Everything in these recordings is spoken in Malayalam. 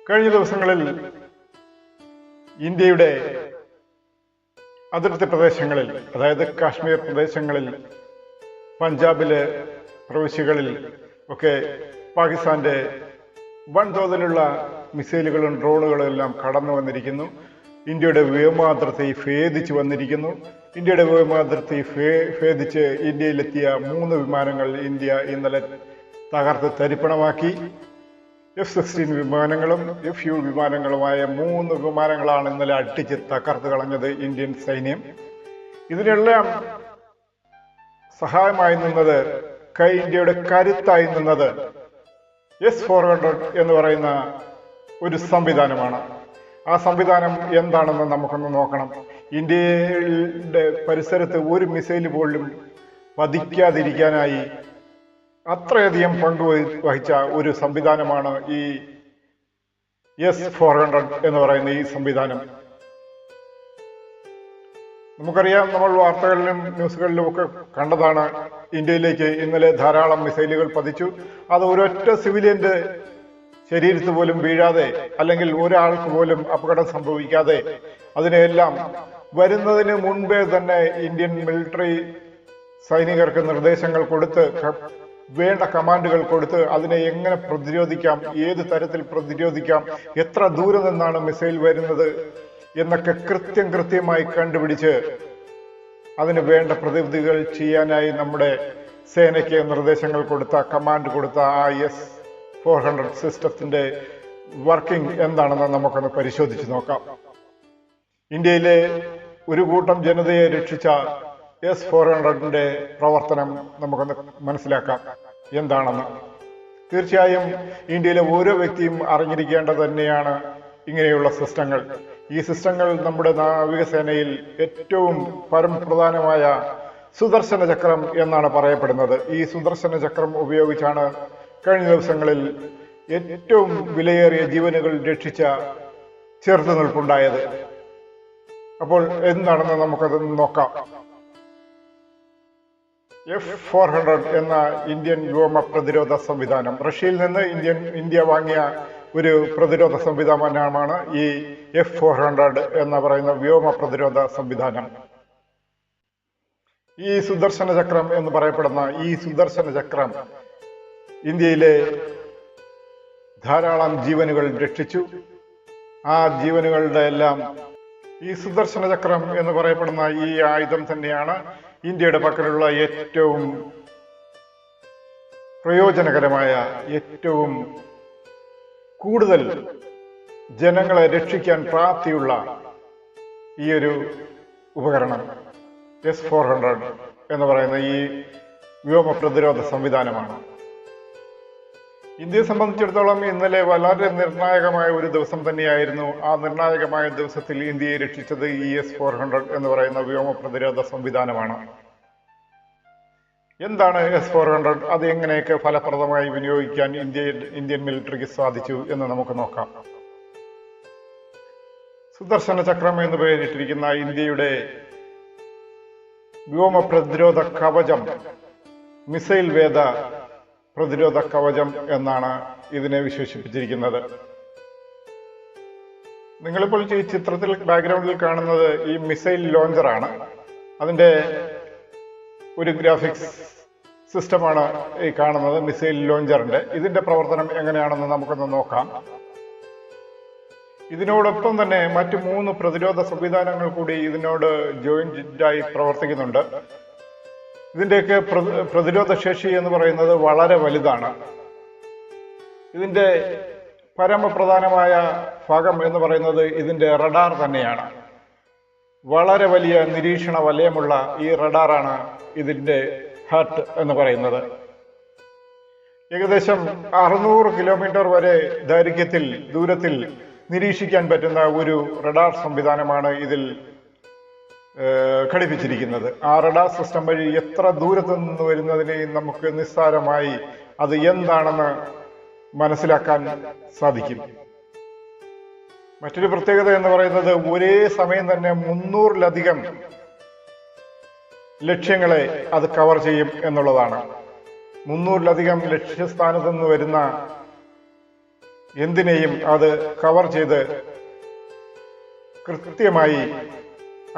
കഴിഞ്ഞ ദിവസങ്ങളിൽ ഇന്ത്യയുടെ അതിർത്തി പ്രദേശങ്ങളിൽ, അതായത് കാശ്മീർ പ്രദേശങ്ങളിൽ, പഞ്ചാബിലെ പ്രവിശ്യകളിൽ ഒക്കെ പാകിസ്ഥാന്റെ വൻതോതിലുള്ള മിസൈലുകളും ഡ്രോണുകളും എല്ലാം കടന്നു വന്നിരിക്കുന്നു. ഇന്ത്യയുടെ വ്യോമാതിർത്തി ഭേദിച്ചു വന്നിരിക്കുന്നു. ഇന്ത്യയുടെ വ്യോമാതിർത്തി ഭേദിച്ച് ഇന്ത്യയിലെത്തിയ 3 വിമാനങ്ങൾ ഇന്ത്യ ഇന്നലെ തകർത്ത് തരിപ്പണമാക്കി. F-16 വിമാനങ്ങളും FU വിമാനങ്ങളുമായ 3 വിമാനങ്ങളാണ് ഇന്നലെ അടിച്ച് തകർത്ത് കളഞ്ഞത് ഇന്ത്യൻ സൈന്യം. ഇതിനെല്ലാം സഹായമായി നിന്നത്, ഇന്ത്യയുടെ കരുത്തായി നിന്നത് S-400 എന്ന് പറയുന്ന ഒരു സംവിധാനമാണ്. ആ സംവിധാനം എന്താണെന്ന് നമുക്കൊന്ന് നോക്കണം. ഇന്ത്യയുടെ പരിസരത്ത് ഒരു മിസൈൽ പോലും പതിക്കാതിരിക്കാനായി അത്രയധികം പങ്കുവഹിച്ച ഒരു സംവിധാനമാണ് ഈ S-400 എന്ന് പറയുന്ന ഈ സംവിധാനം. നമുക്കറിയാം, നമ്മൾ വാർത്തകളിലും ന്യൂസുകളിലും ഒക്കെ കണ്ടതാണ്. ഇന്ത്യയിലേക്ക് ഇന്നലെ ധാരാളം മിസൈലുകൾ പതിച്ചു. അത് ഒരൊറ്റ സിവിലിയന്റെ ശരീരത്ത് പോലും വീഴാതെ, അല്ലെങ്കിൽ ഒരാൾക്ക് പോലും അപകടം സംഭവിക്കാതെ, അതിനെല്ലാം വരുന്നതിന് മുൻപേ തന്നെ ഇന്ത്യൻ മിലിറ്ററി സൈനികർക്ക് നിർദ്ദേശങ്ങൾ കൊടുത്ത്, വേണ്ട കമാൻഡുകൾ കൊടുത്ത്, അതിനെ എങ്ങനെ പ്രതിരോധിക്കാം, ഏത് തരത്തിൽ പ്രതിരോധിക്കാം, എത്ര ദൂരെ നിന്നാണ് മിസൈൽ വരുന്നത് എന്നൊക്കെ കൃത്യമായി കണ്ടുപിടിച്ച് അതിന് വേണ്ട പ്രതിവിധികൾ ചെയ്യാനായി നമ്മുടെ സേനയ്ക്ക് നിർദ്ദേശങ്ങൾ കൊടുത്ത, കമാൻഡ് കൊടുത്ത ആ S-400 സിസ്റ്റത്തിന്റെ വർക്കിംഗ് എന്താണെന്ന് നമുക്കൊന്ന് പരിശോധിച്ച് നോക്കാം. ഇന്ത്യയിലെ ഒരു കൂട്ടം ജനതയെ രക്ഷിച്ച S-400ന്റെ പ്രവർത്തനം നമുക്കൊന്ന് മനസ്സിലാക്കാം എന്താണെന്ന്. തീർച്ചയായും ഇന്ത്യയിലെ ഓരോ വ്യക്തിയും അറിഞ്ഞിരിക്കേണ്ടത് തന്നെയാണ് ഇങ്ങനെയുള്ള സിസ്റ്റങ്ങൾ. ഈ സിസ്റ്റങ്ങൾ നമ്മുടെ നാവികസേനയിൽ ഏറ്റവും പരമപ്രധാനമായ സുദർശന ചക്രം എന്നാണ് പറയപ്പെടുന്നത്. ഈ സുദർശന ചക്രം ഉപയോഗിച്ചാണ് കഴിഞ്ഞ ദിവസങ്ങളിൽ ഏറ്റവും വിലയേറിയ ജീവനുകൾ രക്ഷിച്ച ചെറുത്തുനിൽപ്പുണ്ടായത്. അപ്പോൾ എന്താണെന്ന് നമുക്കത് നോക്കാം. F-400 എന്ന ഇന്ത്യൻ വ്യോമ പ്രതിരോധ സംവിധാനം റഷ്യയിൽ നിന്ന് ഇന്ത്യ വാങ്ങിയ ഒരു പ്രതിരോധ സംവിധാനമാണ് ഈ F-400 എന്ന് പറയുന്ന വ്യോമ പ്രതിരോധ സംവിധാനം. ഈ സുദർശന ചക്രം എന്ന് പറയപ്പെടുന്ന ഈ സുദർശന ചക്രം ഇന്ത്യയിലെ ധാരാളം ജീവനുകൾ രക്ഷിച്ചു. ആ ജീവനുകളുടെ എല്ലാം ഈ സുദർശന ചക്രം എന്ന് പറയപ്പെടുന്ന ഈ ആയുധം തന്നെയാണ് ഇന്ത്യയുടെ പക്കലുള്ള ഏറ്റവും പ്രയോജനകരമായ, ഏറ്റവും കൂടുതൽ ജനങ്ങളെ രക്ഷിക്കാൻ പ്രാപ്തിയുള്ള ഈ ഒരു ഉപകരണം. S-400 എന്ന് പറയുന്ന ഈ വ്യോമ പ്രതിരോധ സംവിധാനമാണ്. ഇന്ത്യയെ സംബന്ധിച്ചിടത്തോളം ഇന്നലെ വളരെ നിർണായകമായ ഒരു ദിവസം തന്നെയായിരുന്നു. ആ നിർണായകമായ ദിവസത്തിൽ ഇന്ത്യയെ രക്ഷിച്ചത് ഈ S-400 എന്ന് പറയുന്ന വ്യോമ പ്രതിരോധ സംവിധാനമാണ്. എന്താണ് S-400? അത് എങ്ങനെയൊക്കെ ഫലപ്രദമായി വിനിയോഗിക്കാൻ ഇന്ത്യൻ മിലിറ്ററിക്ക് സാധിച്ചു എന്ന് നമുക്ക് നോക്കാം. സുദർശന ചക്രം എന്ന് പേരിട്ടിരിക്കുന്ന ഇന്ത്യയുടെ വ്യോമ പ്രതിരോധ കവചം, മിസൈൽ വേദ പ്രതിരോധ കവചം എന്നാണ് ഇതിനെ വിശേഷിപ്പിച്ചിരിക്കുന്നത്. നിങ്ങളിപ്പോൾ ഈ ചിത്രത്തിൽ ബാക്ക്ഗ്രൗണ്ടിൽ കാണുന്നത് ഈ മിസൈൽ ലോഞ്ചറാണ്. അതിന്റെ ഒരു ഗ്രാഫിക്സ് സിസ്റ്റമാണ് ഈ കാണുന്നത്, മിസൈൽ ലോഞ്ചറിന്റെ. ഇതിന്റെ പ്രവർത്തനം എങ്ങനെയാണെന്ന് നമുക്കൊന്ന് നോക്കാം. ഇതിനോടൊപ്പം തന്നെ മറ്റു 3 പ്രതിരോധ സംവിധാനങ്ങൾ കൂടി ഇതിനോട് ജോയിന്റായി പ്രവർത്തിക്കുന്നുണ്ട്. ഇതിന്റെയൊക്കെ പ്രതിരോധ ശേഷി എന്ന് പറയുന്നത് വളരെ വലുതാണ്. ഇതിന്റെ പരമപ്രധാനമായ ഭാഗം എന്ന് പറയുന്നത് ഇതിന്റെ റഡാർ തന്നെയാണ്. വളരെ വലിയ നിരീക്ഷണ വലയമുള്ള ഈ റഡാറാണ് ഇതിന്റെ ഹാർട്ട് എന്ന് പറയുന്നത്. ഏകദേശം 600 കിലോമീറ്റർ വരെ ദൂരത്തിൽ നിരീക്ഷിക്കാൻ പറ്റുന്ന ഒരു റഡാർ സംവിധാനമാണ് ഇതിൽ ഘടിപ്പിച്ചിരിക്കുന്നത്. ആ റഡാർ സിസ്റ്റം വഴി എത്ര ദൂരത്തു നിന്ന് വരുന്നതിനെയും നമുക്ക് നിസ്സാരമായി അത് എന്താണെന്ന് മനസ്സിലാക്കാൻ സാധിക്കും. മറ്റൊരു പ്രത്യേകത എന്ന് പറയുന്നത് ഒരേ സമയം തന്നെ 300-ലധികം ലക്ഷ്യങ്ങളെ അത് കവർ ചെയ്യും എന്നുള്ളതാണ്. 300-ലധികം ലക്ഷ്യസ്ഥാനത്ത് നിന്ന് വരുന്ന എന്തിനേയും അത് കവർ ചെയ്ത് കൃത്യമായി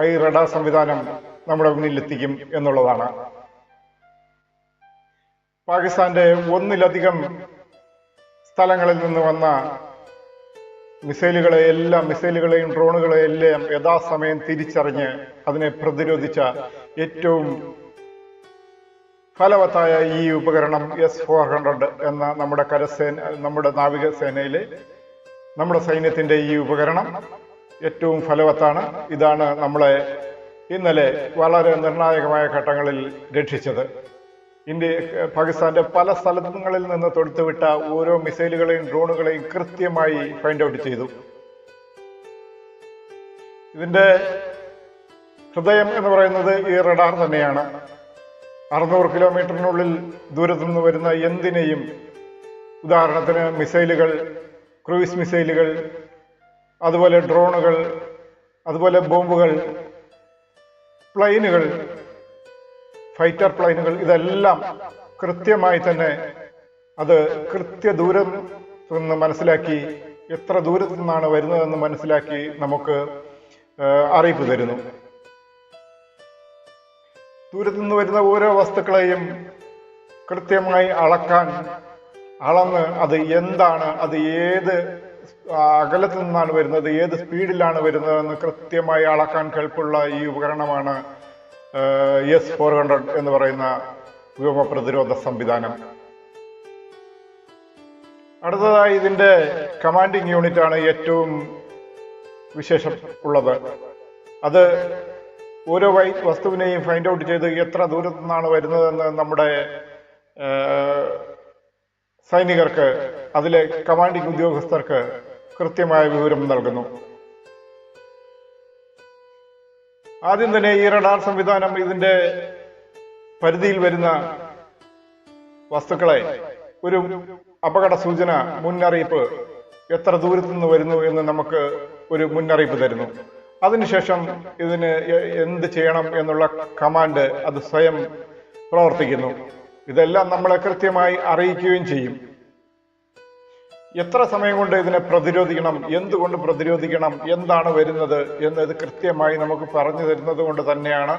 ഈ റഡാർ സംവിധാനം നമ്മുടെ മുന്നിലെത്തിക്കും എന്നുള്ളതാണ്. പാകിസ്ഥാന്റെ ഒന്നിലധികം സ്ഥലങ്ങളിൽ നിന്ന് വന്ന മിസൈലുകളെയും ഡ്രോണുകളെയെല്ലാം യഥാസമയം തിരിച്ചറിഞ്ഞ് അതിനെ പ്രതിരോധിച്ച ഏറ്റവും ഫലവത്തായ ഈ ഉപകരണം S-400 എന്ന നമ്മുടെ നാവികസേനയിലെ നമ്മുടെ സൈന്യത്തിന്റെ ഈ ഉപകരണം ഏറ്റവും ഫലവത്താണ്. ഇതാണ് നമ്മളെ ഇന്നലെ വളരെ നിർണായകമായ ഘട്ടങ്ങളിൽ രക്ഷിച്ചത്. പാകിസ്ഥാന്റെ പല സ്ഥലങ്ങളിൽ നിന്ന് തൊടുത്തുവിട്ട ഓരോ മിസൈലുകളെയും ഡ്രോണുകളെയും കൃത്യമായി ഫൈൻഡ് ഔട്ട് ചെയ്തു. ഇതിന്റെ ഹൃദയം എന്ന് പറയുന്നത് ഈ റഡാർ തന്നെയാണ്. 600 കിലോമീറ്ററിനുള്ളിൽ ദൂരത്തു നിന്ന് വരുന്ന എന്തിനേയും, ഉദാഹരണത്തിന് മിസൈലുകൾ, ക്രൂയിസ് മിസൈലുകൾ, അതുപോലെ ഡ്രോണുകൾ, അതുപോലെ ബോംബുകൾ, പ്ലെയിനുകൾ, ഫൈറ്റർ പ്ലെയിനുകൾ, ഇതെല്ലാം കൃത്യമായി തന്നെ അത് കൃത്യദൂരം നിന്ന് മനസ്സിലാക്കി, എത്ര ദൂരത്തു നിന്നാണ് വരുന്നതെന്ന് മനസ്സിലാക്കി നമുക്ക് അറിയിപ്പ് തരുന്നു. ദൂരത്തു നിന്ന് വരുന്ന ഓരോ വസ്തുക്കളെയും കൃത്യമായി അളന്ന് അത് എന്താണ്, അത് ഏത് അകലത്തു നിന്നാണ് വരുന്നത്, ഏത് സ്പീഡിലാണ് വരുന്നതെന്ന് കൃത്യമായി അളക്കാൻ കെൽപ്പുള്ള ഈ ഉപകരണമാണ് S-400 എന്ന് പറയുന്ന വ്യോമ പ്രതിരോധ സംവിധാനം. അടുത്തതായി ഇതിന്റെ കമാൻഡിംഗ് യൂണിറ്റ് ആണ് ഏറ്റവും വിശേഷം ഉള്ളത്. അത് ഓരോ വസ്തുവിനെയും ഫൈൻഡ് ഔട്ട് ചെയ്ത് എത്ര ദൂരത്തു നിന്നാണ് വരുന്നതെന്ന് നമ്മുടെ സൈനികർക്ക്, അതിലെ കമാൻഡിംഗ് ഉദ്യോഗസ്ഥർക്ക് കൃത്യമായ വിവരം നൽകുന്നു. ആദ്യം തന്നെ ഈ റഡാർ സംവിധാനം ഇതിന്റെ പരിധിയിൽ വരുന്ന വസ്തുക്കളെ ഒരു അപകട സൂചന, മുന്നറിയിപ്പ്, എത്ര ദൂരത്തു നിന്ന് വരുന്നു എന്ന് നമുക്ക് ഒരു മുന്നറിയിപ്പ് തരുന്നു. അതിനുശേഷം ഇതിന് എന്ത് ചെയ്യണം എന്നുള്ള കമാൻഡ് അത് സ്വയം പ്രവർത്തിക്കുന്നു. ഇതെല്ലാം നമ്മളെ കൃത്യമായി അറിയിക്കുകയും ചെയ്യും. എത്ര സമയം കൊണ്ട് ഇതിനെ പ്രതിരോധിക്കണം, എന്തുകൊണ്ട് പ്രതിരോധിക്കണം, എന്താണ് വരുന്നത് എന്നത് കൃത്യമായി നമുക്ക് പറഞ്ഞു തരുന്നത് കൊണ്ട് തന്നെയാണ്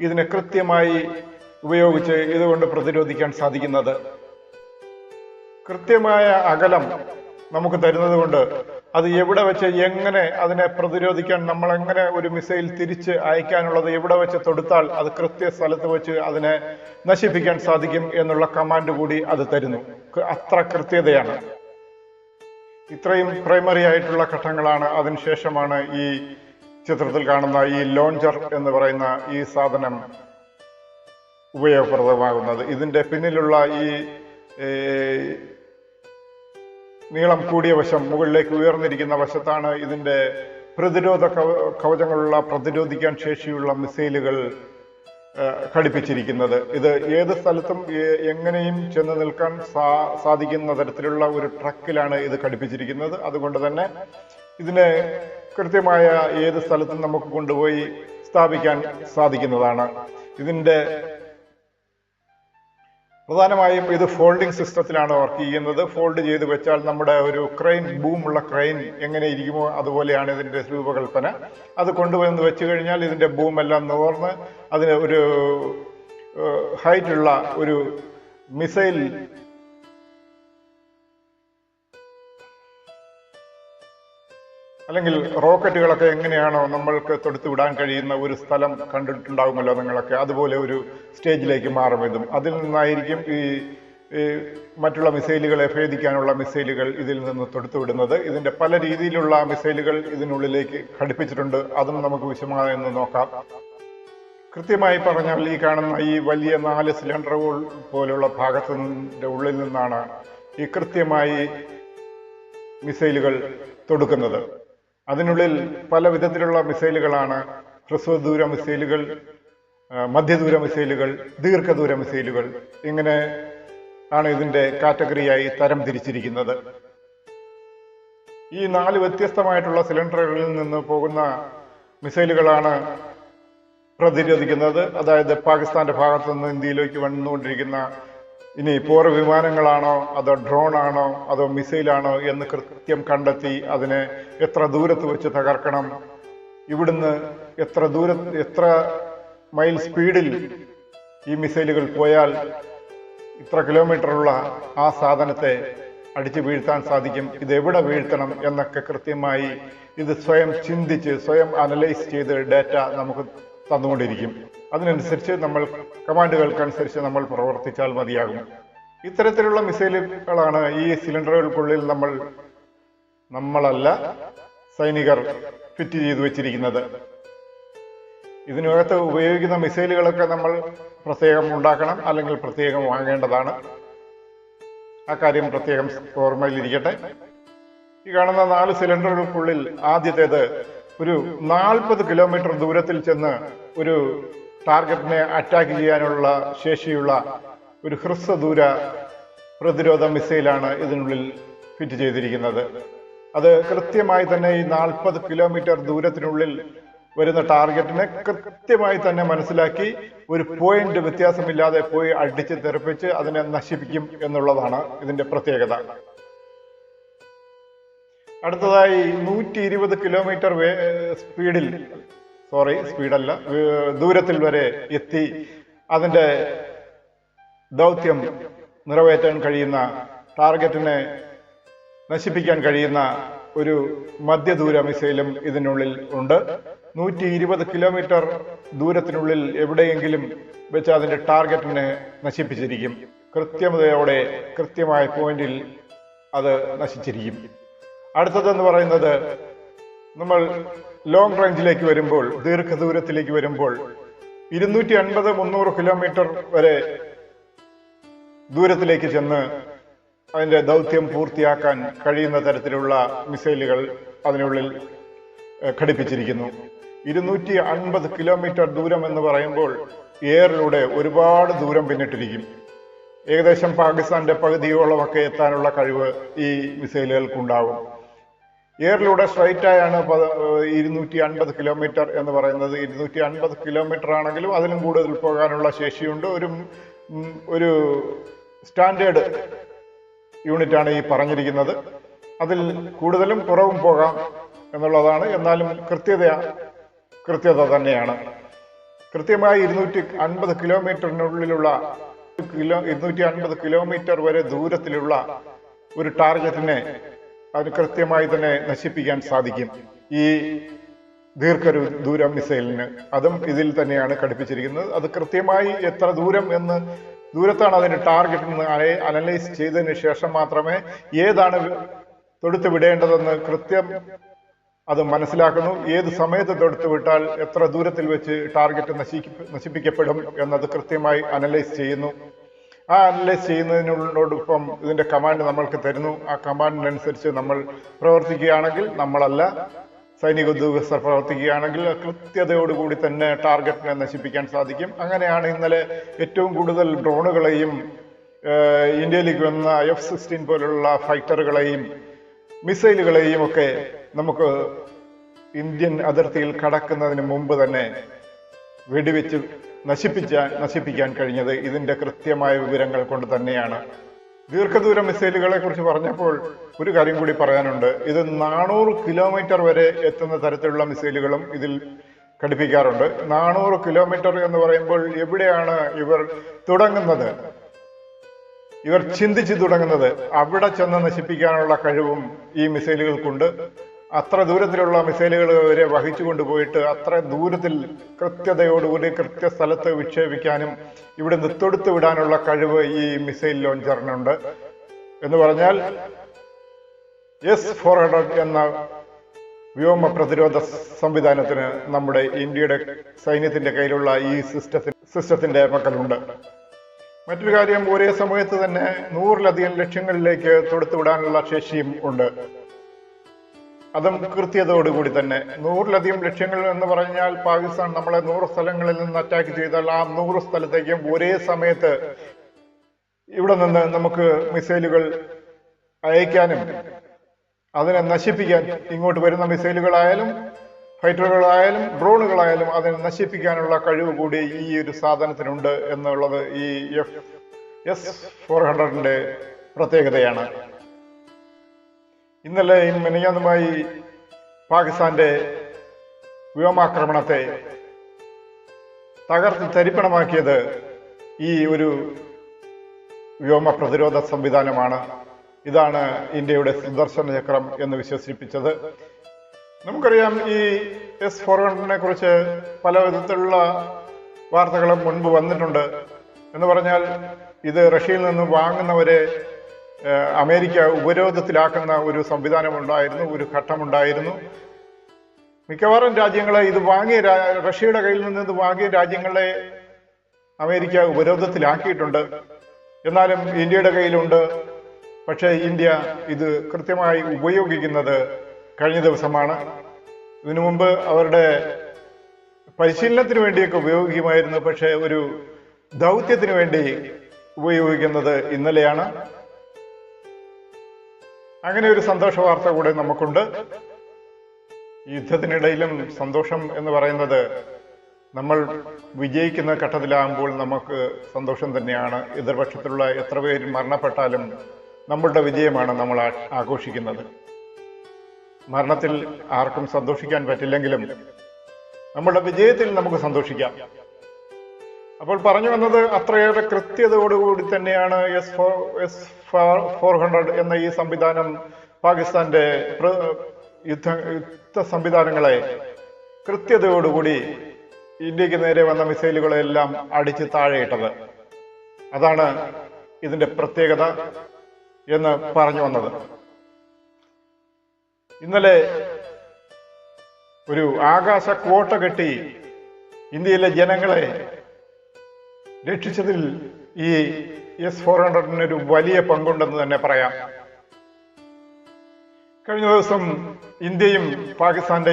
ഇതിനെ കൃത്യമായി ഉപയോഗിച്ച് ഇതുകൊണ്ട് പ്രതിരോധിക്കാൻ സാധിക്കുന്നത്. കൃത്യമായ അകലം നമുക്ക് തരുന്നത് കൊണ്ട് അത് എവിടെ വെച്ച് എങ്ങനെ അതിനെ പ്രതിരോധിക്കാൻ, നമ്മൾ എങ്ങനെ ഒരു മിസൈൽ തിരിച്ച് അയക്കാനുള്ളത് എവിടെ വെച്ച് തൊടുത്താൽ അത് കൃത്യ സ്ഥലത്ത് വെച്ച് അതിനെ നശിപ്പിക്കാൻ സാധിക്കും എന്നുള്ള കമാൻഡ് കൂടി അത് തരുന്നു. അത്ര കൃത്യതയാണ്. ഇത്രയും പ്രൈമറി ആയിട്ടുള്ള ഘട്ടങ്ങളാണ്. അതിനുശേഷമാണ് ഈ ചിത്രത്തിൽ കാണുന്ന ഈ ലോഞ്ചർ എന്ന് പറയുന്ന ഈ സാധനം ഉപയോഗപ്രദമാകുന്നത്. ഇതിന്റെ പിന്നിലുള്ള ഈ നീളം കൂടിയ വശം, മുകളിലേക്ക് ഉയർന്നിരിക്കുന്ന വശത്താണ് ഇതിന്റെ പ്രതിരോധ കവചങ്ങളുള്ള, പ്രതിരോധിക്കാൻ ശേഷിയുള്ള മിസൈലുകൾ ഘടിപ്പിച്ചിരിക്കുന്നത്. ഇത് ഏത് സ്ഥലത്തും എങ്ങനെയും ചെന്ന് നിൽക്കാൻ സാധിക്കുന്ന തരത്തിലുള്ള ഒരു ട്രക്കിലാണ് ഇത് ഘടിപ്പിച്ചിരിക്കുന്നത്. അതുകൊണ്ട് തന്നെ ഇതിനെ കൃത്യമായ ഏത് സ്ഥലത്തും നമുക്ക് കൊണ്ടുപോയി സ്ഥാപിക്കാൻ സാധിക്കുന്നതാണ്. ഇതിന്റെ പ്രധാനമായും ഇത് ഫോൾഡിംഗ് സിസ്റ്റത്തിലാണ് വർക്ക് ചെയ്യുന്നത്. ഫോൾഡ് ചെയ്ത് വെച്ചാൽ നമ്മുടെ ഒരു ക്രെയിൻ, ബൂമുള്ള ക്രെയിൻ എങ്ങനെ ഇരിക്കുമോ അതുപോലെയാണ് ഇതിന്റെ രൂപകൽപ്പന. അത് കൊണ്ടുവന്ന് വെച്ച് കഴിഞ്ഞാൽ ഇതിന്റെ ബൂമെല്ലാം നിവർന്ന് അതിന് ഒരു ഹൈറ്റുള്ള ഒരു മിസൈൽ അല്ലെങ്കിൽ റോക്കറ്റുകളൊക്കെ എങ്ങനെയാണോ നമ്മൾക്ക് തൊടുത്തു വിടാൻ കഴിയുന്ന ഒരു സ്ഥലം കണ്ടിട്ടുണ്ടാകുമല്ലോ നിങ്ങളൊക്കെ, അതുപോലെ ഒരു സ്റ്റേജിലേക്ക് മാറും ഇതും. അതിൽ നിന്നായിരിക്കും ഈ മറ്റുള്ള മിസൈലുകളെ ഭേദിക്കാനുള്ള മിസൈലുകൾ ഇതിൽ നിന്ന് തൊടുത്തുവിടുന്നത്. ഇതിന്റെ പല രീതിയിലുള്ള മിസൈലുകൾ ഇതിനുള്ളിലേക്ക് ഘടിപ്പിച്ചിട്ടുണ്ട്. അതും നമുക്ക് വിശദമായി ഒന്ന് നോക്കാം. കൃത്യമായി പറഞ്ഞാൽ ഈ കാണുന്ന ഈ വലിയ 4 സിലിണ്ടറുകൾ പോലുള്ള ഭാഗത്തിന്റെ ഉള്ളിൽ നിന്നാണ് ഈ കൃത്യമായി മിസൈലുകൾ തൊടുക്കുന്നത്. അതിനുള്ളിൽ പല വിധത്തിലുള്ള മിസൈലുകളാണ്. ഹ്രസ്വദൂര മിസൈലുകൾ, മധ്യദൂര മിസൈലുകൾ, ദീർഘദൂര മിസൈലുകൾ, ഇങ്ങനെ ആണ് ഇതിന്റെ കാറ്റഗറിയായി തരം തിരിച്ചിരിക്കുന്നത്. ഈ 4 വ്യത്യസ്തമായിട്ടുള്ള സിലിണ്ടറുകളിൽ നിന്ന് പോകുന്ന മിസൈലുകളാണ് പ്രതിരോധിക്കുന്നത്. അതായത് പാകിസ്ഥാന്റെ ഭാഗത്തു നിന്ന് ഇന്ത്യയിലേക്ക് വന്നുകൊണ്ടിരിക്കുന്ന ഇനി പോർ വിമാനങ്ങളാണോ അതോ ഡ്രോൺ ആണോ അതോ മിസൈലാണോ എന്ന് കൃത്യം കണ്ടെത്തി അതിനെ എത്ര ദൂരത്ത് വെച്ച് തകർക്കണം, ഇവിടുന്ന് എത്ര മൈൽ സ്പീഡിൽ ഈ മിസൈലുകൾ പോയാൽ ഇത്ര കിലോമീറ്ററുള്ള ആ സാധനത്തെ അടിച്ചു വീഴ്ത്താൻ സാധിക്കും, ഇത് എവിടെ വീഴ്ത്തണം എന്നൊക്കെ കൃത്യമായി ഇത് സ്വയം ചിന്തിച്ച് സ്വയം അനലൈസ് ചെയ്ത് ഡാറ്റ നമുക്ക് തന്നുകൊണ്ടിരിക്കും. അതിനനുസരിച്ച് നമ്മൾ കമാൻഡുകൾക്കനുസരിച്ച് നമ്മൾ പ്രവർത്തിച്ചാൽ മതിയാകും. ഇത്തരത്തിലുള്ള മിസൈലുകളാണ് ഈ സിലിണ്ടറുകൾക്കുള്ളിൽ നമ്മളല്ല സൈനികർ ഫിറ്റ് ചെയ്തു വെച്ചിരിക്കുന്നത്. ഇതിനകത്ത് ഉപയോഗിക്കുന്ന മിസൈലുകളൊക്കെ നമ്മൾ പ്രത്യേകം ഉണ്ടാക്കണം, അല്ലെങ്കിൽ പ്രത്യേകം വാങ്ങേണ്ടതാണ്. ആ കാര്യം പ്രത്യേകം ഓർമ്മയിലിരിക്കട്ടെ. ഈ കാണുന്ന 4 സിലിണ്ടറുകൾക്കുള്ളിൽ ആദ്യത്തേത് ഒരു 40 കിലോമീറ്റർ ദൂരത്തിൽ ചെന്ന് ഒരു ടാർഗറ്റിനെ അറ്റാക്ക് ചെയ്യാനുള്ള ശേഷിയുള്ള ഒരു ഹ്രസ്വദൂര പ്രതിരോധ മിസൈലാണ് ഇതിനുള്ളിൽ ഫിറ്റ് ചെയ്തിരിക്കുന്നത്. അത് കൃത്യമായി തന്നെ ഈ 40 കിലോമീറ്റർ ദൂരത്തിനുള്ളിൽ വരുന്ന ടാർഗറ്റിനെ കൃത്യമായി തന്നെ മനസ്സിലാക്കി ഒരു പോയിന്റ് വ്യത്യാസമില്ലാതെ പോയി അടിച്ച് തെറിപ്പിച്ച് അതിനെ നശിപ്പിക്കും എന്നുള്ളതാണ് ഇതിന്റെ പ്രത്യേകത. അടുത്തതായി 120 കിലോമീറ്റർ ദൂരത്തിൽ വരെ എത്തി അതിന്റെ ദൗത്യം നിറവേറ്റാൻ കഴിയുന്ന, ടാർഗറ്റിനെ നശിപ്പിക്കാൻ കഴിയുന്ന ഒരു മധ്യദൂര മിസൈലും ഇതിനുള്ളിൽ ഉണ്ട്. 120 കിലോമീറ്റർ ദൂരത്തിനുള്ളിൽ എവിടെയെങ്കിലും വെച്ച് അതിന്റെ ടാർഗറ്റിനെ നശിപ്പിച്ചിരിക്കും. കൃത്യമതയോടെ കൃത്യമായ പോയിന്റിൽ അത് നശിച്ചിരിക്കും. അടുത്തതെന്ന് പറയുന്നത്, നമ്മൾ ലോങ് റേഞ്ചിലേക്ക് വരുമ്പോൾ, ദീർഘദൂരത്തിലേക്ക് വരുമ്പോൾ 250-300 കിലോമീറ്റർ വരെ ദൂരത്തിലേക്ക് ചെന്ന് അതിന്റെ ദൗത്യം പൂർത്തിയാക്കാൻ കഴിയുന്ന തരത്തിലുള്ള മിസൈലുകൾ അതിനുള്ളിൽ ഘടിപ്പിച്ചിരിക്കുന്നു. 250 കിലോമീറ്റർ ദൂരം എന്ന് പറയുമ്പോൾ എയറിലൂടെ ഒരുപാട് ദൂരം പിന്നിട്ടിരിക്കും. ഏകദേശം പാകിസ്ഥാന്റെ പകുതിയോളമൊക്കെ എത്താനുള്ള കഴിവ് ഈ മിസൈലുകൾക്കുണ്ടാവും. എയറിലൂടെ സ്ട്രൈറ്റ് ആയാണ് 250 കിലോമീറ്റർ എന്ന് പറയുന്നത്. 250 കിലോമീറ്റർ ആണെങ്കിലും അതിലും കൂടുതൽ പോകാനുള്ള ശേഷിയുണ്ട്. ഒരു സ്റ്റാൻഡേർഡ് യൂണിറ്റാണ് ഈ പറഞ്ഞിരിക്കുന്നത്. അതിൽ കൂടുതലും കുറവും പോകാം എന്നുള്ളതാണ്. എന്നാലും കൃത്യത തന്നെയാണ്. കൃത്യമായി 250 കിലോമീറ്ററിനുള്ളിലുള്ള 250 കിലോമീറ്റർ വരെ ദൂരത്തിലുള്ള ഒരു ടാർഗറ്റിനെ അതിന് കൃത്യമായി തന്നെ നശിപ്പിക്കാൻ സാധിക്കും ഈ ദൂര മിസൈലിന്. അതും ഇതിൽ തന്നെയാണ് ഘടിപ്പിച്ചിരിക്കുന്നത്. അത് കൃത്യമായി എത്ര ദൂരത്താണ് അതിന്റെ ടാർഗറ്റ് എന്ന് അനലൈസ് ചെയ്തതിന് ശേഷം മാത്രമേ ഏതാണ് തൊടുത്ത് വിടേണ്ടതെന്ന് കൃത്യം അത് മനസ്സിലാക്കുന്നു. ഏത് സമയത്ത് തൊടുത്ത് വിട്ടാൽ എത്ര ദൂരത്തിൽ വെച്ച് ടാർഗറ്റ് നശിപ്പിക്കപ്പെടും എന്നത് കൃത്യമായി അനലൈസ് ചെയ്യുന്നു. ആ അനലൈസ് ചെയ്യുന്നതിനോടൊപ്പം ഇതിന്റെ കമാൻഡ് നമ്മൾക്ക് തരുന്നു. ആ കമാൻഡിനനുസരിച്ച് നമ്മൾ പ്രവർത്തിക്കുകയാണെങ്കിൽ, നമ്മളല്ല സൈനിക ഉദ്യോഗസ്ഥർ പ്രവർത്തിക്കുകയാണെങ്കിൽ കൃത്യതയോടുകൂടി തന്നെ ടാർഗറ്റിനെ നശിപ്പിക്കാൻ സാധിക്കും. അങ്ങനെയാണ് ഇന്നലെ ഏറ്റവും കൂടുതൽ ഡ്രോണുകളെയും ഇന്ത്യയിലേക്ക് വന്ന F-16 പോലുള്ള ഫൈറ്ററുകളെയും മിസൈലുകളെയും ഒക്കെ നമുക്ക് ഇന്ത്യൻ അതിർത്തിയിൽ കടക്കുന്നതിന് മുമ്പ് തന്നെ വെടിവെച്ച് നശിപ്പിക്കാൻ കഴിഞ്ഞത് ഇതിന്റെ കൃത്യമായ വിവരങ്ങൾ കൊണ്ട് തന്നെയാണ്. ദീർഘദൂര മിസൈലുകളെ കുറിച്ച് പറഞ്ഞപ്പോൾ ഒരു കാര്യം കൂടി പറയാനുണ്ട്. ഇത് 400 കിലോമീറ്റർ വരെ എത്തുന്ന തരത്തിലുള്ള മിസൈലുകളും ഇതിൽ ഘടിപ്പിക്കാറുണ്ട്. 400 കിലോമീറ്റർ എന്ന് പറയുമ്പോൾ എവിടെയാണ് ഇവർ തുടങ്ങുന്നത്, ഇവർ ചിന്തിച്ചു തുടങ്ങുന്നത്, അവിടെ ചെന്ന് നശിപ്പിക്കാനുള്ള കഴിവും ഈ മിസൈലുകൾക്കുണ്ട്. അത്ര ദൂരത്തിലുള്ള മിസൈലുകൾ വരെ വഹിച്ചു കൊണ്ടുപോയിട്ട് അത്ര ദൂരത്തിൽ കൃത്യതയോടുകൂടി കൃത്യസ്ഥലത്ത് വിക്ഷേപിക്കാനും ഇവിടുന്ന് തൊടുത്തു വിടാനുള്ള കഴിവ് ഈ മിസൈൽ ലോഞ്ചറിനുണ്ട്. എന്ന് പറഞ്ഞാൽ S-400 എന്ന വ്യോമ പ്രതിരോധ സംവിധാനത്തിന് നമ്മുടെ ഇന്ത്യയുടെ സൈന്യത്തിന്റെ കയ്യിലുള്ള ഈ സിസ്റ്റത്തിന്റെ പക്കലുണ്ട്. മറ്റൊരു കാര്യം, ഒരേ സമയത്ത് തന്നെ 100-ലധികം ലക്ഷ്യങ്ങളിലേക്ക് തൊടുത്തുവിടാനുള്ള ശേഷിയും ഉണ്ട്. അതും കൃത്യതയോടുകൂടി തന്നെ. 100-ലധികം ലക്ഷ്യങ്ങൾ എന്ന് പറഞ്ഞാൽ പാകിസ്ഥാൻ നമ്മളെ 100 സ്ഥലങ്ങളിൽ നിന്ന് അറ്റാക്ക് ചെയ്താൽ ആ 100 സ്ഥലത്തേക്കും ഒരേ സമയത്ത് ഇവിടെ നിന്ന് നമുക്ക് മിസൈലുകൾ അയക്കാനും അതിനെ നശിപ്പിക്കാൻ, ഇങ്ങോട്ട് വരുന്ന മിസൈലുകളായാലും ഫൈറ്ററുകളായാലും ഡ്രോണുകളായാലും അതിനെ നശിപ്പിക്കാനുള്ള കഴിവ് കൂടി ഈ ഒരു സാധനത്തിനുണ്ട് എന്നുള്ളത് ഈ S-400 പ്രത്യേകതയാണ്. ഇന്നലെ മിനിഞ്ഞാന്നുമായി പാകിസ്ഥാന്റെ വ്യോമാക്രമണത്തെ തകർത്ത് തരിപ്പണമാക്കിയത് ഈ ഒരു വ്യോമ പ്രതിരോധ സംവിധാനമാണ്. ഇതാണ് ഇന്ത്യയുടെ സുദർശന ചക്രം എന്ന് വിശേഷിപ്പിച്ചത്. നമുക്കറിയാം, ഈ S-400 കുറിച്ച് പല വിധത്തിലുള്ള വാർത്തകളും മുൻപ് വന്നിട്ടുണ്ട്. എന്ന് പറഞ്ഞാൽ ഇത് റഷ്യയിൽ നിന്ന് വാങ്ങുന്നവരെ അമേരിക്ക ഉപരോധത്തിലാക്കുന്ന ഒരു സംവിധാനമുണ്ടായിരുന്നു, ഒരു ഘട്ടമുണ്ടായിരുന്നു. മിക്കവാറും രാജ്യങ്ങളെ ഇത് വാങ്ങിയ റഷ്യയുടെ കയ്യിൽ നിന്ന് ഇത് വാങ്ങിയ രാജ്യങ്ങളെ അമേരിക്ക ഉപരോധത്തിലാക്കിയിട്ടുണ്ട്. എന്നാലും ഇന്ത്യയുടെ കയ്യിലുണ്ട്. പക്ഷേ ഇന്ത്യ ഇത് കൃത്യമായി ഉപയോഗിക്കുന്നത് കഴിഞ്ഞ ദിവസമാണ്. ഇതിനു മുമ്പ് അവരുടെ പരിശീലനത്തിന് വേണ്ടിയൊക്കെ ഉപയോഗിക്കുമായിരുന്നു. പക്ഷേ ഒരു ദൗത്യത്തിന് വേണ്ടി ഉപയോഗിക്കുന്നത് ഇന്നലെയാണ്. അങ്ങനെ ഒരു സന്തോഷ വാർത്ത കൂടെ നമുക്കുണ്ട്. യുദ്ധത്തിനിടയിലും സന്തോഷം എന്ന് പറയുന്നത് നമ്മൾ വിജയിക്കുന്ന ഘട്ടത്തിലാകുമ്പോൾ നമുക്ക് സന്തോഷം തന്നെയാണ്. എതിർപക്ഷത്തിലുള്ള എത്ര പേര് മരണപ്പെട്ടാലും നമ്മളുടെ വിജയമാണ് നമ്മൾ ആഘോഷിക്കുന്നത്. മരണത്തിൽ ആർക്കും സന്തോഷിക്കാൻ പറ്റില്ലെങ്കിലും നമ്മളുടെ വിജയത്തിൽ നമുക്ക് സന്തോഷിക്കാം. അപ്പോൾ പറഞ്ഞു വന്നത്, അത്രയേറെ കൃത്യതയോടുകൂടി തന്നെയാണ് S-400 എന്ന ഈ സംവിധാനം പാകിസ്ഥാന്റെ യുദ്ധ സംവിധാനങ്ങളെ കൃത്യതയോടുകൂടി ഇന്ത്യക്ക് നേരെ വന്ന മിസൈലുകളെല്ലാം അടിച്ച് താഴെയിട്ടത്. അതാണ് ഇതിന്റെ പ്രത്യേകത എന്ന് പറഞ്ഞു വന്നത്. ഇന്നലെ ഒരു ആകാശ കോട്ട കെട്ടി ഇന്ത്യയിലെ ജനങ്ങളെ രക്ഷിച്ചതിൽ ഈ S-400 ഒരു വലിയ പങ്കുണ്ടെന്ന് തന്നെ പറയാം. കഴിഞ്ഞ ദിവസം ഇന്ത്യയും പാകിസ്ഥാന്റെ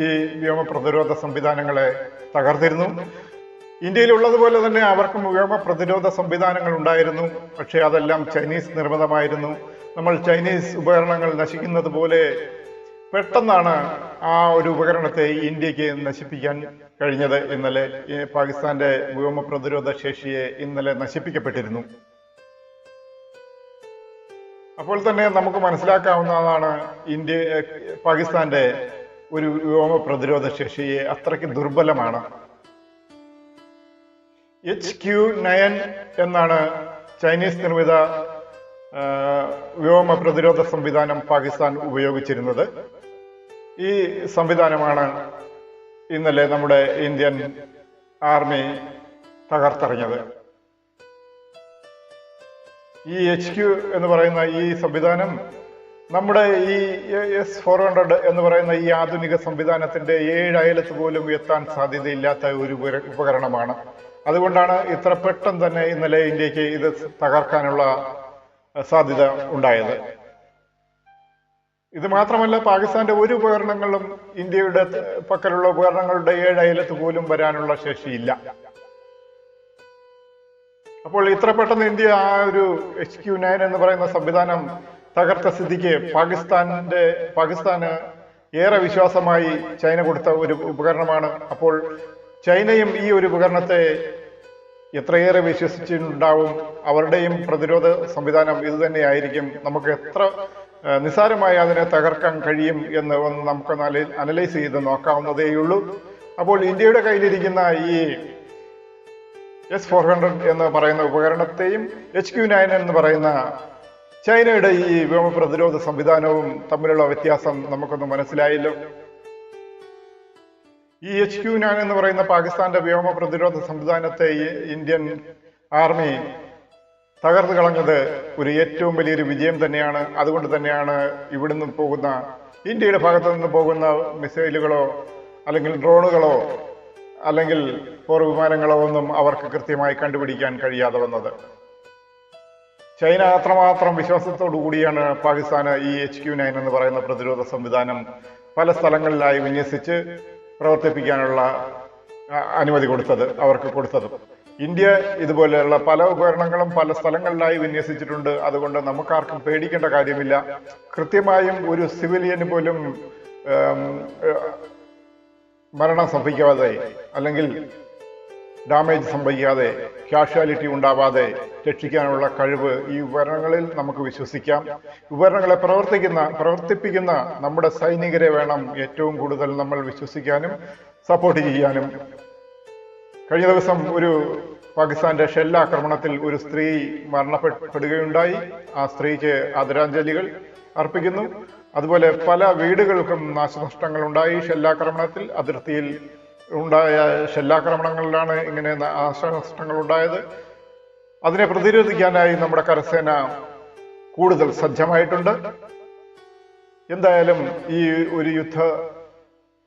ഈ വ്യോമ പ്രതിരോധ സംവിധാനങ്ങളെ തകർത്തിരുന്നു. ഇന്ത്യയിലുള്ളതുപോലെ തന്നെ അവർക്കും വ്യോമ പ്രതിരോധ സംവിധാനങ്ങൾ ഉണ്ടായിരുന്നു. പക്ഷെ അതെല്ലാം ചൈനീസ് നിർമ്മിതമായിരുന്നു. നമ്മൾ ചൈനീസ് ഉപകരണങ്ങൾ നശിക്കുന്നത് പോലെ പെട്ടെന്നാണ് ആ ഒരു ഉപകരണത്തെ ഇന്ത്യക്ക് നശിപ്പിക്കാൻ കഴിഞ്ഞത്. ഇന്നലെ പാകിസ്ഥാന്റെ വ്യോമ പ്രതിരോധ ശേഷിയെ ഇന്നലെ നശിപ്പിക്കപ്പെട്ടിരുന്നു. അപ്പോൾ തന്നെ നമുക്ക് മനസ്സിലാക്കാവുന്നതാണ് പാകിസ്ഥാന്റെ ഒരു വ്യോമ പ്രതിരോധ ശേഷിയെ അത്രയ്ക്ക് ദുർബലമാണ്. HQ-9 എന്നാണ് ചൈനീസ് നിർമ്മിത വ്യോമ പ്രതിരോധ സംവിധാനം പാകിസ്ഥാൻ ഉപയോഗിച്ചിരുന്നത്. ഈ സംവിധാനമാണ് ഇന്നലെ നമ്മുടെ ഇന്ത്യൻ ആർമി തകർത്തെറിഞ്ഞത്. ഈ HQ എന്ന് പറയുന്ന ഈ സംവിധാനം നമ്മുടെ ഈ S-400 എന്ന് പറയുന്ന ഈ ആധുനിക സംവിധാനത്തിന്റെ 7 അയലത്ത് പോലും എത്താൻ സാധ്യതയില്ലാത്ത ഒരു ഉപകരണമാണ്. അതുകൊണ്ടാണ് ഇത്ര പെട്ടെന്ന് തന്നെ ഇന്നലെ ഇന്ത്യക്ക് ഇത് തകർക്കാനുള്ള സാധ്യത ഉണ്ടായത്. ഇത് മാത്രമല്ല, പാകിസ്ഥാന്റെ ഒരു ഉപകരണങ്ങളും ഇന്ത്യയുടെ പക്കലുള്ള ഉപകരണങ്ങളുടെ 7 അയലത്ത് പോലും വരാനുള്ള ശേഷിയില്ല. അപ്പോൾ ഇത്ര പെട്ടെന്ന് ഇന്ത്യ ആ ഒരു HQ-9 എന്ന് പറയുന്ന സംവിധാനം തകർത്ത സ്ഥിതിക്ക് പാകിസ്ഥാന് ഏറെ വിശ്വാസമായി ചൈന കൊടുത്ത ഒരു ഉപകരണമാണ്. അപ്പോൾ ചൈനയും ഈ ഒരു ഉപകരണത്തെ എത്രയേറെ വിശ്വസിച്ചിട്ടുണ്ടാവും. അവരുടെയും പ്രതിരോധ സംവിധാനം ഇത് തന്നെയായിരിക്കും. നമുക്ക് എത്ര നിസ്സാരമായി അതിനെ തകർക്കാൻ കഴിയും എന്ന് നമുക്ക് അനലൈസ് ചെയ്ത് നോക്കാവുന്നതേയുള്ളൂ. അപ്പോൾ ഇന്ത്യയുടെ കയ്യിലിരിക്കുന്ന ഈ S-400 എന്ന് പറയുന്ന ഉപകരണത്തെയും HQ-9 എന്ന് പറയുന്ന ചൈനയുടെ ഈ വ്യോമ പ്രതിരോധ സംവിധാനവും തമ്മിലുള്ള വ്യത്യാസം നമുക്കൊന്ന് മനസ്സിലായല്ലോ. ഈ HQ-9 എന്ന് പറയുന്ന പാകിസ്ഥാന്റെ വ്യോമ പ്രതിരോധ സംവിധാനത്തെ ഇന്ത്യൻ ആർമി തകർത്ത് കളഞ്ഞത് ഒരു ഏറ്റവും വലിയൊരു വിജയം തന്നെയാണ്. അതുകൊണ്ട് തന്നെയാണ് ഇവിടുന്ന് പോകുന്ന ഇന്ത്യയുടെ ഭാഗത്തു നിന്ന് പോകുന്ന മിസൈലുകളോ അല്ലെങ്കിൽ ഡ്രോണുകളോ അല്ലെങ്കിൽ പോർ വിമാനങ്ങളോ ഒന്നും അവർക്ക് കൃത്യമായി കണ്ടുപിടിക്കാൻ കഴിയാതെ വന്നത്. ചൈന അത്രമാത്രം വിശ്വാസത്തോടു കൂടിയാണ് പാകിസ്ഥാന് ഈ HQ-9 എന്ന് പറയുന്ന പ്രതിരോധ സംവിധാനം പല സ്ഥലങ്ങളിലായി വിന്യസിച്ച് പ്രവർത്തിപ്പിക്കാനുള്ള അനുമതി അവർക്ക് കൊടുത്തത്. ഇന്ത്യ ഇതുപോലെയുള്ള പല ഉപകരണങ്ങളും പല സ്ഥലങ്ങളിലായി വിന്യസിച്ചിട്ടുണ്ട്. അതുകൊണ്ട് നമുക്കാർക്കും പേടിക്കേണ്ട കാര്യമില്ല. കൃത്യമായും ഒരു സിവിലിയന് പോലും മരണം സംഭവിക്കാതെ അല്ലെങ്കിൽ ഡാമേജ് സംഭവിക്കാതെ, കാഷ്വാലിറ്റി ഉണ്ടാവാതെ രക്ഷിക്കാനുള്ള കഴിവ് ഈ ഉപകരണങ്ങളിൽ നമുക്ക് വിശ്വസിക്കാം. ഉപകരണങ്ങളെ പ്രവർത്തിപ്പിക്കുന്ന നമ്മുടെ സൈനികരെ വേണം ഏറ്റവും കൂടുതൽ നമ്മൾ വിശ്വസിക്കാനും സപ്പോർട്ട് ചെയ്യാനും. കഴിഞ്ഞ ദിവസം ഒരു പാകിസ്ഥാന്റെ ഷെല്ലാക്രമണത്തിൽ ഒരു സ്ത്രീ മരണപ്പെടുകയുണ്ടായി. ആ സ്ത്രീക്ക് ആദരാഞ്ജലികൾ അർപ്പിക്കുന്നു. അതുപോലെ പല വീടുകൾക്കും നാശനഷ്ടങ്ങൾ ഉണ്ടായി ഷെല്ലാക്രമണത്തിൽ. അതിർത്തിയിൽ ഉണ്ടായ ഷെല്ലാക്രമണങ്ങളിലാണ് ഇങ്ങനെ നാശനഷ്ടങ്ങൾ ഉണ്ടായത്. അതിനെ പ്രതിരോധിക്കാനായി നമ്മുടെ കരസേന കൂടുതൽ സജ്ജമായിട്ടുണ്ട്. എന്തായാലും ഈ ഒരു യുദ്ധ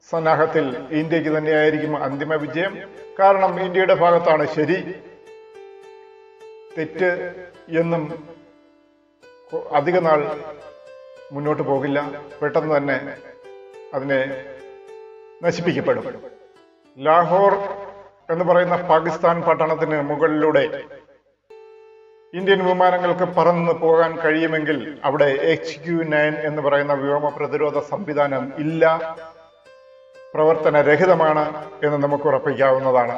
സന്നാഹത്തിൽ ഇന്ത്യക്ക് തന്നെയായിരിക്കും അന്തിമ വിജയം. കാരണം ഇന്ത്യയുടെ ഭാഗത്താണ് ശരി. തെറ്റ് എന്നും അധിക നാൾ മുന്നോട്ട് പോകില്ല. പെട്ടെന്ന് തന്നെ അതിനെ നശിപ്പിക്കപ്പെടും. ലാഹോർ എന്ന് പറയുന്ന പാകിസ്ഥാൻ പട്ടണത്തിന് മുകളിലൂടെ ഇന്ത്യൻ വിമാനങ്ങൾക്ക് പറന്ന് പോകാൻ കഴിയുമെങ്കിൽ അവിടെ HQ-9 എന്ന് പറയുന്ന വ്യോമ പ്രതിരോധ സംവിധാനം ഇല്ല, പ്രവർത്തനരഹിതമാണ് എന്ന് നമുക്ക് ഉറപ്പിക്കാവുന്നതാണ്.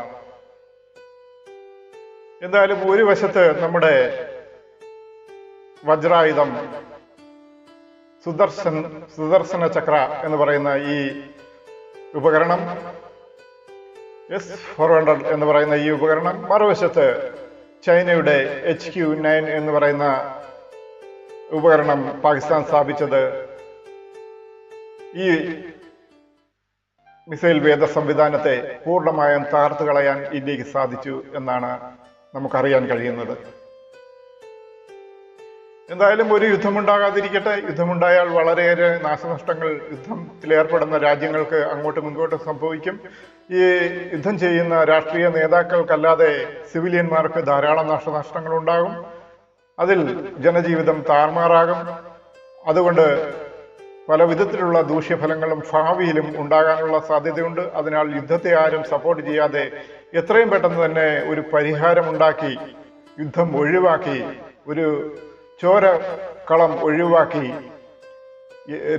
എന്തായാലും ഒരു വശത്ത് നമ്മുടെ വജ്രായുധം സുദർശന ചക്ര എന്ന് പറയുന്ന ഈ ഉപകരണം, S-400 എന്ന് പറയുന്ന ഈ ഉപകരണം, മറുവശത്ത് ചൈനയുടെ HQ-9 എന്ന് പറയുന്ന ഉപകരണം പാകിസ്ഥാൻ സ്ഥാപിച്ചത് ഈ മിസൈൽ വേദ സംവിധാനത്തെ പൂർണ്ണമായും തകർത്തു കളയാൻ ഇന്ത്യക്ക് സാധിച്ചു എന്നാണ് നമുക്കറിയാൻ കഴിയുന്നത്. എന്തായാലും ഒരു യുദ്ധമുണ്ടാകാതിരിക്കട്ടെ. യുദ്ധമുണ്ടായാൽ വളരെയേറെ നാശനഷ്ടങ്ങൾ യുദ്ധത്തിലേർപ്പെടുന്ന രാജ്യങ്ങൾക്ക് അങ്ങോട്ടും ഇങ്ങോട്ടും സംഭവിക്കും. ഈ യുദ്ധം ചെയ്യുന്ന രാഷ്ട്രീയ നേതാക്കൾക്കല്ലാതെ സിവിലിയന്മാർക്ക് ധാരാളം നാശനഷ്ടങ്ങൾ ഉണ്ടാകും. അതിൽ ജനജീവിതം താറുമാറാകും. അതുകൊണ്ട് പല വിധത്തിലുള്ള ദൂഷ്യഫലങ്ങളും ഭാവിയിലും ഉണ്ടാകാനുള്ള സാധ്യതയുണ്ട്. അതിനാൽ യുദ്ധത്തെ ആരും സപ്പോർട്ട് ചെയ്യാതെ എത്രയും പെട്ടെന്ന് തന്നെ ഒരു പരിഹാരമുണ്ടാക്കി, യുദ്ധം ഒഴിവാക്കി, ഒരു ചോരക്കളം ഒഴിവാക്കി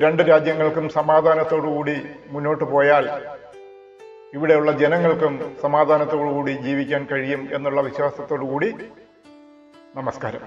രണ്ട് രാജ്യങ്ങൾക്കും സമാധാനത്തോടുകൂടി മുന്നോട്ട് പോയാൽ ഇവിടെയുള്ള ജനങ്ങൾക്കും സമാധാനത്തോടുകൂടി ജീവിക്കാൻ കഴിയും എന്നുള്ള വിശ്വാസത്തോടു കൂടി നമസ്കാരം.